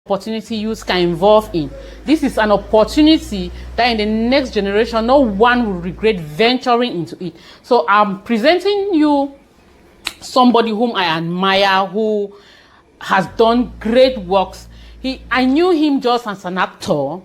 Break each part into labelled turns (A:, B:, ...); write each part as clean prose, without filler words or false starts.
A: opportunity youth can involve in. This is an opportunity that in the next generation, no one will regret venturing into it. So I'm presenting you somebody whom I admire, who has done great works. I knew him just as an actor.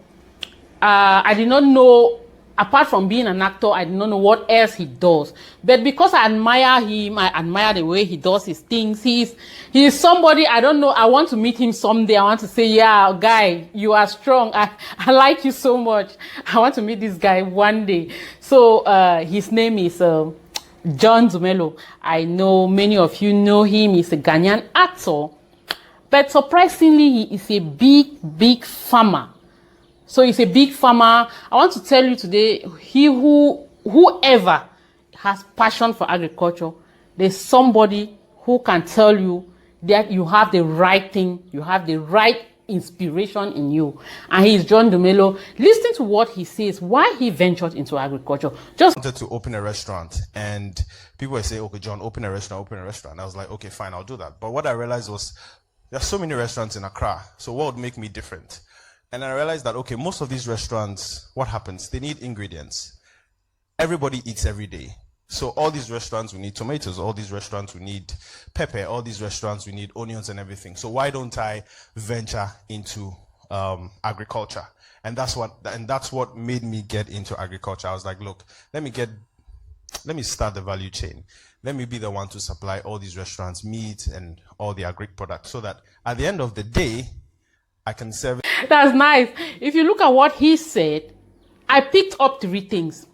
A: I did not know, apart from being an actor, I did not know what else he does. But because I admire him, I admire the way he does his things. He is somebody, I don't know, I want to meet him someday. I want to say, yeah, guy, you are strong. I like you so much. I want to meet this guy one day. So his name is John Dumelo. I know many of you know him. He's a Ghanaian actor. But surprisingly, he is a big farmer. So he's a big farmer. I want to tell you today, whoever has passion for agriculture, there's somebody who can tell you that you have the right thing, you have the right inspiration in you. And he is John Dumelo. Listen to what he says, why he ventured into agriculture.
B: Just wanted to open a restaurant, and people were saying, okay, John, open a restaurant. I was like, okay, fine, I'll do that. But what I realized was, there's so many restaurants in Accra, so what would make me different? And I realized that, okay, most of these restaurants, what happens? They need ingredients. Everybody eats every day. So all these restaurants, we need tomatoes. All these restaurants, we need pepper. All these restaurants, we need onions and everything. So why don't I venture into agriculture? And that's what made me get into agriculture. I was like, look, let me start the value chain. Let me be the one to supply all these restaurants, meat and all the agri products, so that at the end of the day, I can serve it.
A: That's nice. If you look at what he said, I picked up 3 things.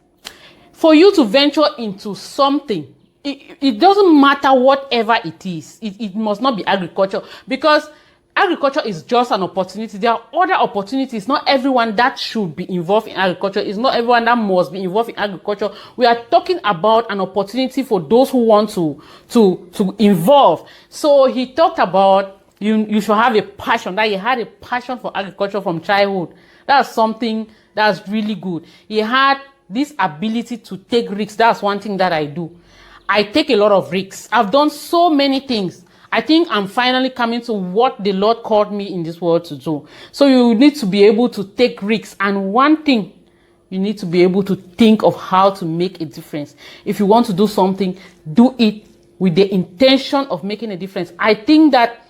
A: For you to venture into something, it doesn't matter whatever it is. It must not be agriculture, because agriculture is just an opportunity. There are other opportunities. Not everyone that should be involved in agriculture. It's not everyone that must be involved in agriculture. We are talking about an opportunity for those who want to involve. So he talked about you should have a passion, that he had a passion for agriculture from childhood. That's something that's really good. He had this ability to take risks. That's one thing that I do. I take a lot of risks. I've done so many things. I think I'm finally coming to what the Lord called me in this world to do. So you need to be able to take risks. And one thing, you need to be able to think of how to make a difference. If you want to do something, do it with the intention of making a difference. I think that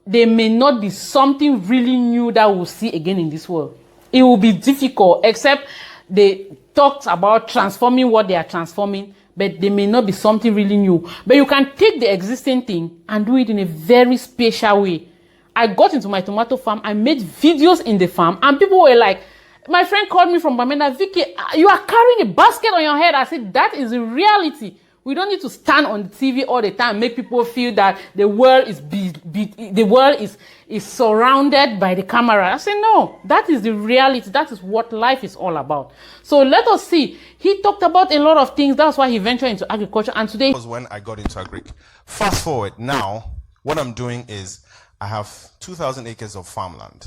A: there may not be something really new that we'll see again in this world. It will be difficult, except they talked about transforming what they are transforming, but there may not be something really new. But you can take the existing thing and do it in a very special way. I got into my tomato farm, I made videos in the farm, and people were like, my friend called me from Bamenda, Vicky, you are carrying a basket on your head. I said, that is the reality. We don't need to stand on the TV all the time and make people feel that the world is surrounded by the camera. I say, no, that is the reality. That is what life is all about. So let us see. He talked about a lot of things. That's why he ventured into agriculture. And today
B: was when I got into agric. Fast forward now, what I'm doing is I have 2,000 acres of farmland.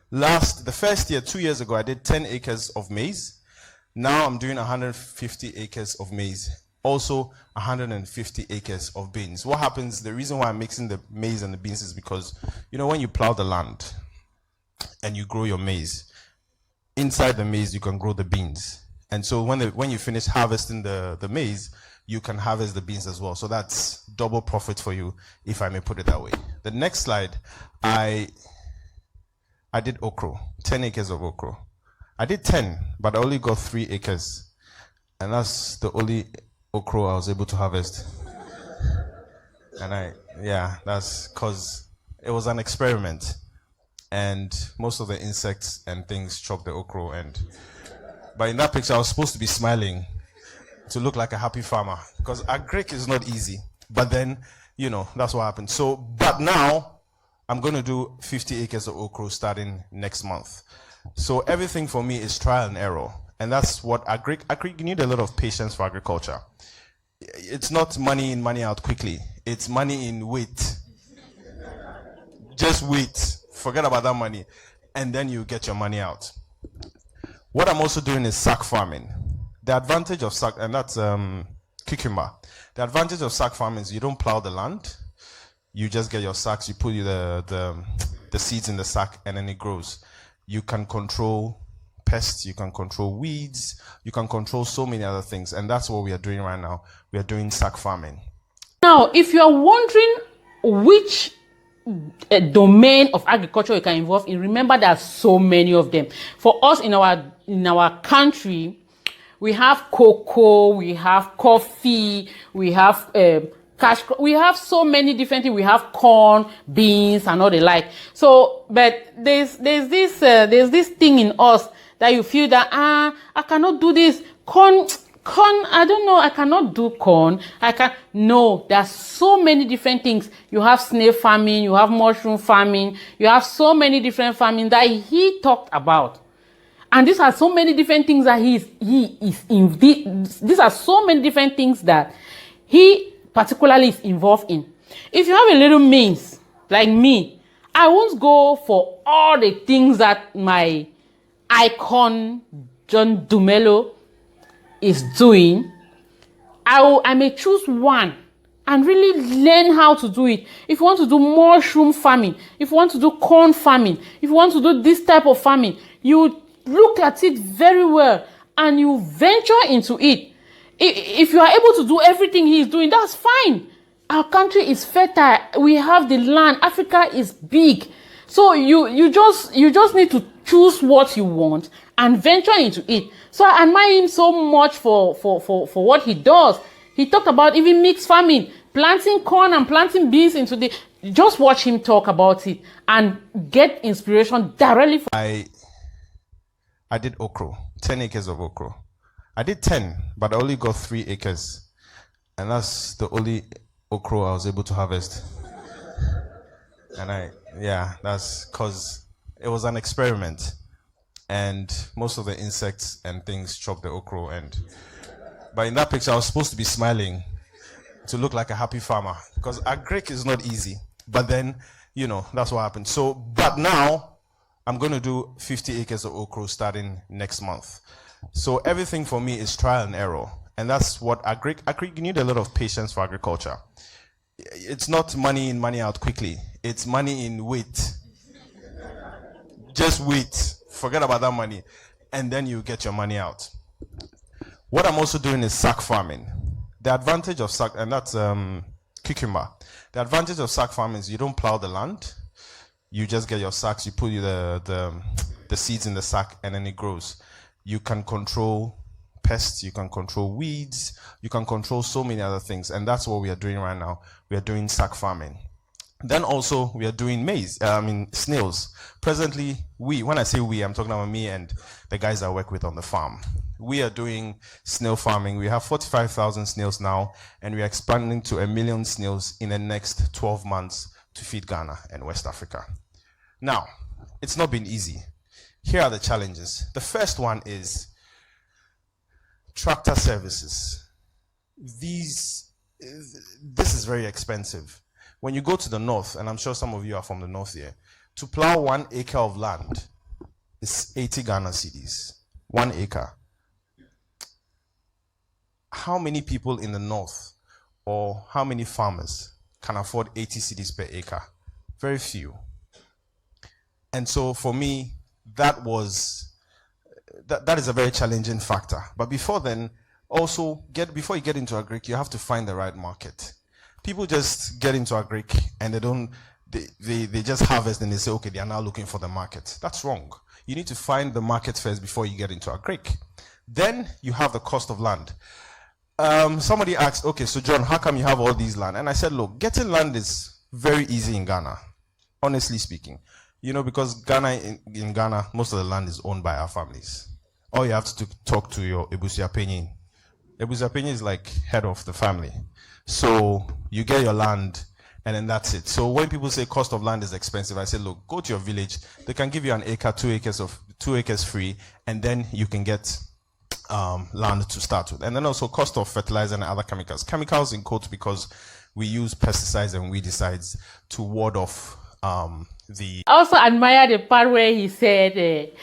B: The first year, 2 years ago, I did 10 acres of maize. Now I'm doing 150 acres of maize. Also 150 acres of beans. What happens, the reason why I'm mixing the maize and the beans is because, you know, when you plow the land and you grow your maize, inside the maize you can grow the beans. And so when you finish harvesting the maize, you can harvest the beans as well. So that's double profit for you, if I may put it that way. The next slide, I did okra, 10 acres of okra. I did 10, but I only got 3 acres. And that's the only okra I was able to harvest. And that's because it was an experiment, and most of the insects and things chopped the okra. But in that picture I was supposed to be smiling to look like a happy farmer, because agric is not easy. But then, you know, that's what happened. So, but now I'm going to do 50 acres of okra starting next month. So everything for me is trial and error. And that's what agric, you need a lot of patience for agriculture. It's not money in, money out quickly. It's money in wait. Just wait. Forget about that money. And then you get your money out. What I'm also doing is sack farming. The advantage of sack, and that's cucumber. The advantage of sack farming is you don't plow the land. You just get your sacks, you put the the seeds in the sack, and then it grows. You can control pests, you can control weeds, you can control so many other things, and that's what we are doing right now. We are doing sack farming.
A: Now, if you are wondering which domain of agriculture you can involve in, remember there are so many of them. For us in our country, we have cocoa, we have coffee, we have we have so many different things. We have corn, beans, and all the like. So, but there's this thing in us that you feel that I cannot do this. Corn, I don't know, I cannot do corn. No, there are so many different things. You have snail farming, you have mushroom farming, you have so many different farming that he talked about. And these are so many different things that these are so many different things that he particularly is involved in. If you have a little means, like me, I won't go for all the things that my icon, John Dumelo, is doing. I may choose one and really learn how to do it. If you want to do mushroom farming, if you want to do corn farming, if you want to do this type of farming, you look at it very well and you venture into it. If you are able to do everything he is doing, that's fine. Our country is fertile. We have the land. Africa is big. So you just need to choose what you want and venture into it. So I admire him so much for what he does. He talked about even mixed farming, planting corn and planting beans into the. Just watch him talk about it and get inspiration directly from.
B: I did okra, 10 acres of okra. I did 10, but I only got 3 acres. And that's the only okra I was able to harvest. And that's because it was an experiment. And most of the insects and things chopped the okra. But in that picture, I was supposed to be smiling to look like a happy farmer. Because agric is not easy. But then, that's what happened. So, but now, I'm going to do 50 acres of okra starting next month. So everything for me is trial and error. And that's what you need a lot of patience for agriculture. It's not money in, money out quickly. It's money in wait. Just wait. Forget about that money. And then you get your money out. What I'm also doing is sack farming. The advantage of sack, and that's cucumber. The advantage of sack farming is you don't plow the land. You just get your sacks, you put the seeds in the sack, and then it grows. You can control pests, you can control weeds, you can control so many other things, and that's what we are doing right now. We are doing sack farming. Then also, we are doing snails. Presently, when I say we, I'm talking about me and the guys I work with on the farm. We are doing snail farming. We have 45,000 snails now, and we are expanding to 1 million snails in the next 12 months to feed Ghana and West Africa. Now, it's not been easy. Here are the challenges. The first one is tractor services. This is very expensive. When you go to the north, and I'm sure some of you are from the north here, to plow 1 acre of land is 80 Ghana cedis. 1 acre. How many people in the north, or how many farmers can afford 80 cedis per acre? Very few. And so for me, that is a very challenging factor. But before then, also before you get into agric, you have to find the right market. People just get into agric and they just harvest and they say, okay, they are now looking for the market. That's wrong. You need to find the market first before you get into agric. Then you have the cost of land. Somebody asked, okay, so John, how come you have all these land? And I said, look, getting land is very easy in Ghana, honestly speaking. Because in Ghana, most of the land is owned by our families. All you have to talk to your Ebusiapenyi. Ebusiapenyi is like head of the family. So you get your land, and then that's it. So when people say cost of land is expensive, I say, look, go to your village. They can give you 1 acre, 2 acres free, and then you can get land to start with. And then also cost of fertilizer and other chemicals. Chemicals in quotes because we use pesticides and weedicides to ward off I
A: also admire the part where he said they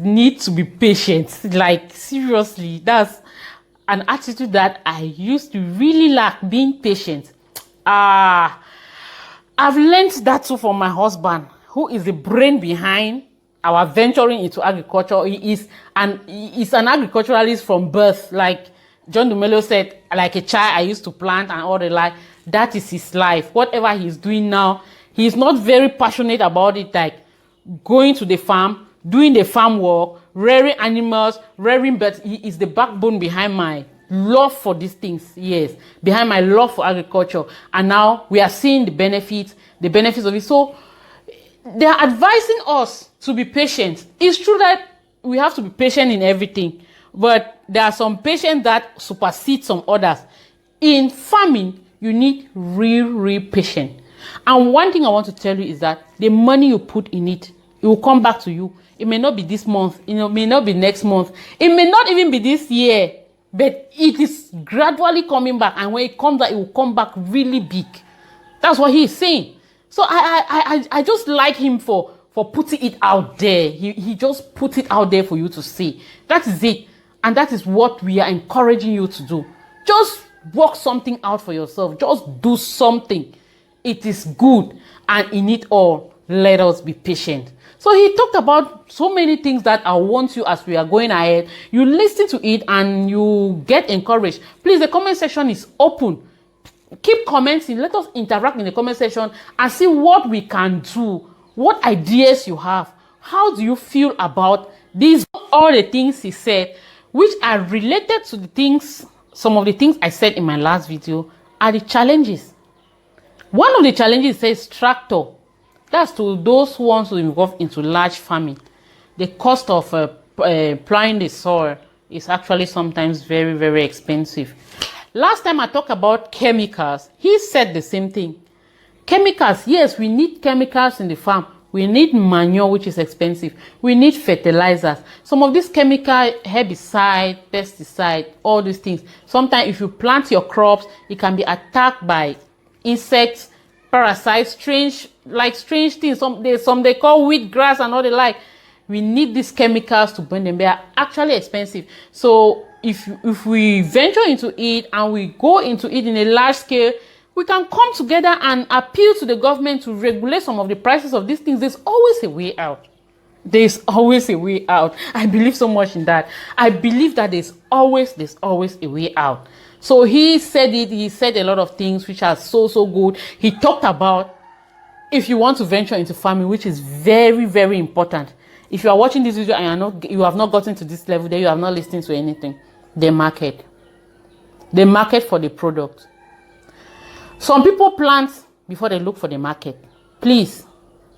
A: need to be patient. Like, seriously, that's an attitude that I used to really lack, being patient. I've learned that too from my husband, who is the brain behind our venturing into agriculture. He's an agriculturalist from birth. Like John Dumelo said, like a child, I used to plant and all the like. That is his life. Whatever he's doing now, he's not very passionate about it, like going to the farm, doing the farm work, rearing animals, rearing birds. He is the backbone behind my love for these things, yes, behind my love for agriculture. And now we are seeing the benefits of it. So they are advising us to be patient. It's true that we have to be patient in everything, but there are some patience that supersede some others. In farming, you need real patience. And one thing I want to tell you is that the money you put in it, it will come back to you. It may not be this month, it may not be next month, it may not even be this year, but it is gradually coming back. And when it comes back, it will come back really big. That's what he is saying. So I just like him for putting it out there. He just put it out there for you to see. That is it. And that is what we are encouraging you to do. Just work something out for yourself. Just do something. It is good. And in it all, let us be patient. So he talked about so many things that I want you, as we are going ahead, you listen to it and you get encouraged. Please, the comment section is open. Keep commenting. Let us interact in the comment section and see what we can do, what ideas you have. How do you feel about these, all the things he said, which are related to the things, some of the things I said in my last video, are the challenges. One of the challenges says tractor. That's to those who want to involve into large farming. The cost of plowing the soil is actually sometimes very expensive. Last time I talked about chemicals, he said the same thing. Chemicals, yes, we need chemicals in the farm. We need manure, which is expensive. We need fertilizers. Some of these chemical, herbicide, pesticide, all these things. Sometimes if you plant your crops, it can be attacked by insects, parasites, strange things. Some they call wheat grass and all the like. We need these chemicals to burn them. They are actually expensive. So if we venture into it and we go into it in a large scale, we can come together and appeal to the government to regulate some of the prices of these things. There's always a way out. There's always a way out. I believe so much in that. I believe that there's always a way out. So he said it. He said a lot of things which are so good. He talked about, if you want to venture into farming, which is very important. If you are watching this video and you have not gotten to this level, then you have not listened to anything. The market for the product. Some people plant before they look for the market. Please,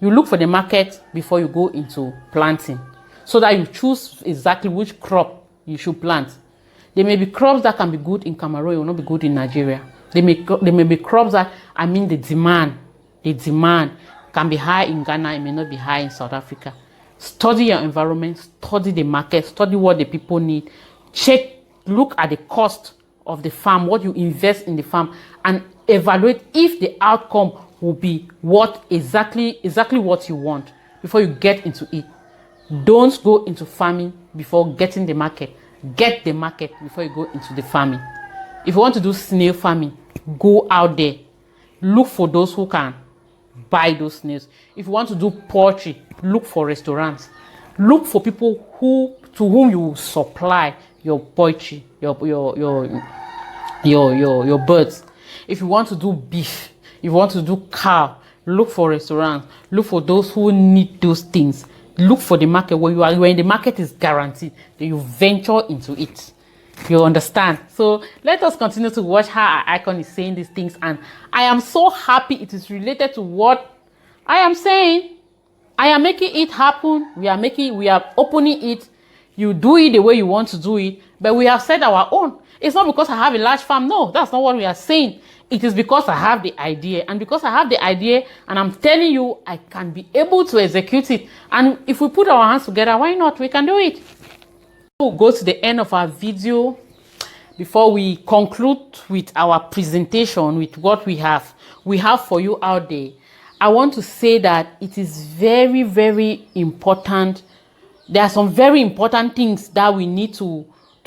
A: you look for the market before you go into planting, so that you choose exactly which crop you should plant. There may be crops that can be good in Cameroon, it will not be good in Nigeria. There may be crops that, the demand can be high in Ghana, it may not be high in South Africa. Study your environment, study the market, study what the people need. Look at the cost of the farm, what you invest in the farm, and evaluate if the outcome will be exactly what you want before you get into it. Don't go into farming before getting the market. Get the market before you go into the farming. If you want to do snail farming, go out there. Look for those who can buy those snails. If you want to do poultry, look for restaurants. Look for people to whom you will supply your poultry, your birds. If you want to do beef, if you want to do cow, look for restaurants. Look for those who need those things. Look for the market when the market is guaranteed, then you venture into it. You understand? So let us continue to watch how our icon is saying these things, and I am so happy it is related to what I am saying. I am making it happen. We are opening it. You do it the way you want to do it, but we have said our own. It's not because I have a large farm. No, that's not what we are saying. It is because I have the idea, and because I have the idea and I'm telling you I can be able to execute it. And if we put our hands together, why not? We can do it. We'll go to the end of our video before we conclude with our presentation, with what we have for you out there. I want to say that it is very important. There are some very important things that we need to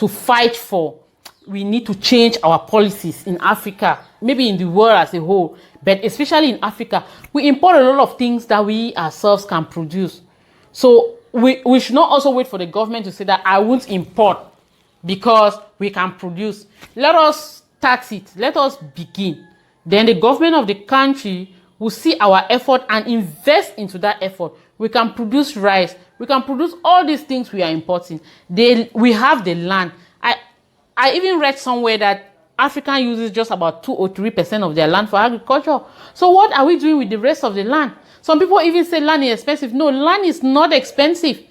A: fight for. We need to change our policies in Africa, maybe in the world as a whole, But especially in Africa, we import a lot of things that we ourselves can produce. So we should not also wait for the government to say that I won't import because we can produce. Let us start it. Let us begin. Then the government of the country will see our effort and invest into that effort. We can produce rice. We can produce all these things we are importing. We have the land. I even read somewhere that Africa uses just about 2 or 3% of their land for agriculture. So what are we doing with the rest of the land? Some people even say land is expensive. No, land is not expensive.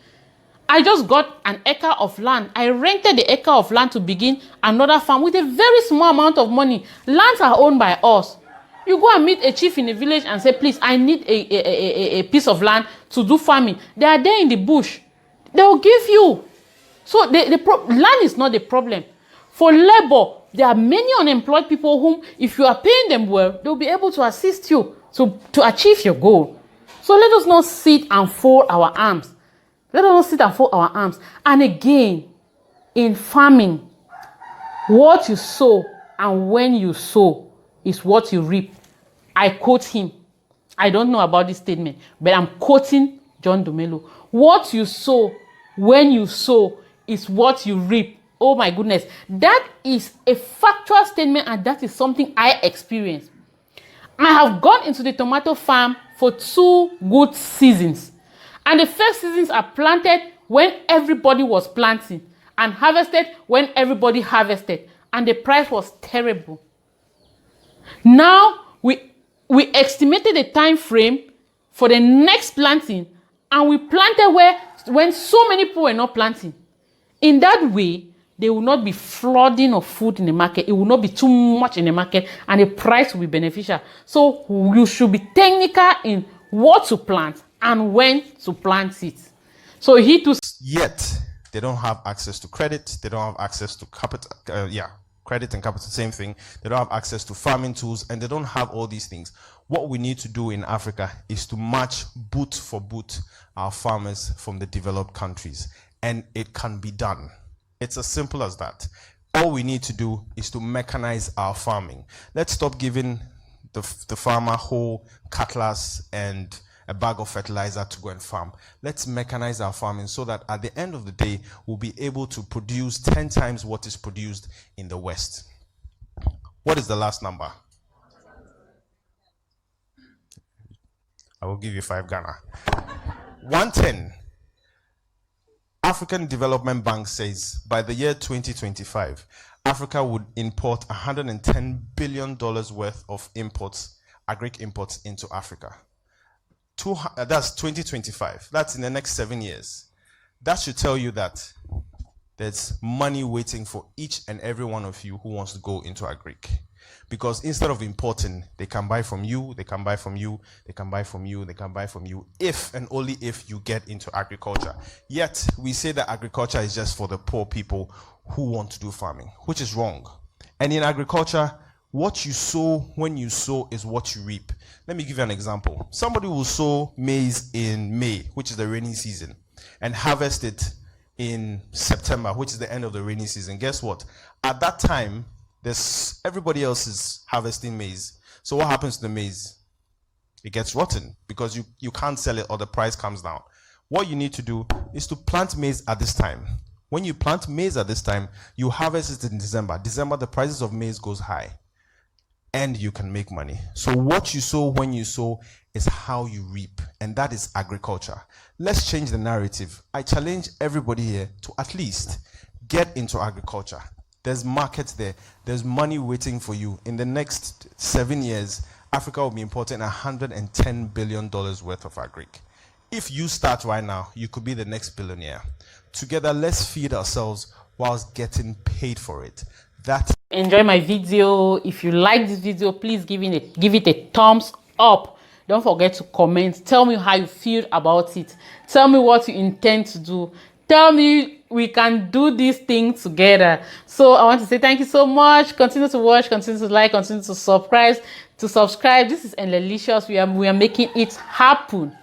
A: I just got an acre of land. I rented the acre of land to begin another farm with a very small amount of money. Lands are owned by us. You go and meet a chief in a village and say, please, I need a piece of land to do farming. They are there in the bush. They will give you. So land is not the problem. For labor, there are many unemployed people whom, if you are paying them well, they'll be able to assist you to achieve your goal. So let us not sit and fold our arms. Let us not sit and fold our arms. And again, in farming, what you sow and when you sow is what you reap. I quote him. I don't know about this statement, but I'm quoting John Dumelo. What you sow when you sow is what you reap. Oh my goodness. That is a factual statement, and that is something I experienced. I have gone into the tomato farm for 2 good seasons. And the first seasons are planted when everybody was planting and harvested when everybody harvested. And the price was terrible. Now, we estimated the time frame for the next planting, and we planted when so many people were not planting. In that way, there will not be flooding of food in the market. It will not be too much in the market, and the price will be beneficial. So you should be technical in what to plant and when to plant it. So
B: Yet they don't have access to credit. They don't have access to capital. Credit and capital, same thing. They don't have access to farming tools, and they don't have all these things. What we need to do in Africa is to match boot for boot our farmers from the developed countries, and it can be done. It's as simple as that. All we need to do is to mechanize our farming. Let's stop giving the farmer whole cutlass and a bag of fertilizer to go and farm. Let's mechanize our farming so that at the end of the day, we'll be able to produce 10 times what is produced in the West. What is the last number? I will give you 5 Ghana. 110. African Development Bank says by the year 2025, Africa would import $110 billion worth of imports, agric imports into Africa. That's 2025. That's in the next 7 years. That should tell you that there's money waiting for each and every one of you who wants to go into agric. Because instead of importing, they can buy from you, they can buy from you, they can buy from you, they can buy from you, if and only if you get into agriculture. Yet, we say that agriculture is just for the poor people who want to do farming, which is wrong. And in agriculture, what you sow when you sow is what you reap. Let me give you an example. Somebody will sow maize in May, which is the rainy season, and harvest it in September, which is the end of the rainy season. Guess what? At that time, everybody else is harvesting maize. So what happens to the maize? It gets rotten because you can't sell it or the price comes down. What you need to do is to plant maize at this time. When you plant maize at this time, you harvest it in December. December, the prices of maize goes high and you can make money. So what you sow when you sow is how you reap, and that is agriculture. Let's change the narrative. I challenge everybody here to at least get into agriculture. There's markets there. There's money waiting for you. In the next 7 years, Africa will be importing $110 billion worth of agric. If you start right now, you could be the next billionaire. Together, let's feed ourselves whilst getting paid for it.
A: Enjoy my video. If you like this video, please give it a thumbs up. Don't forget to comment. Tell me how you feel about it. Tell me what you intend to do. Tell me we can do this thing together. So I want to say thank you so much. Continue to watch, continue to like, continue to subscribe. This is Enlelicious. We are making it happen.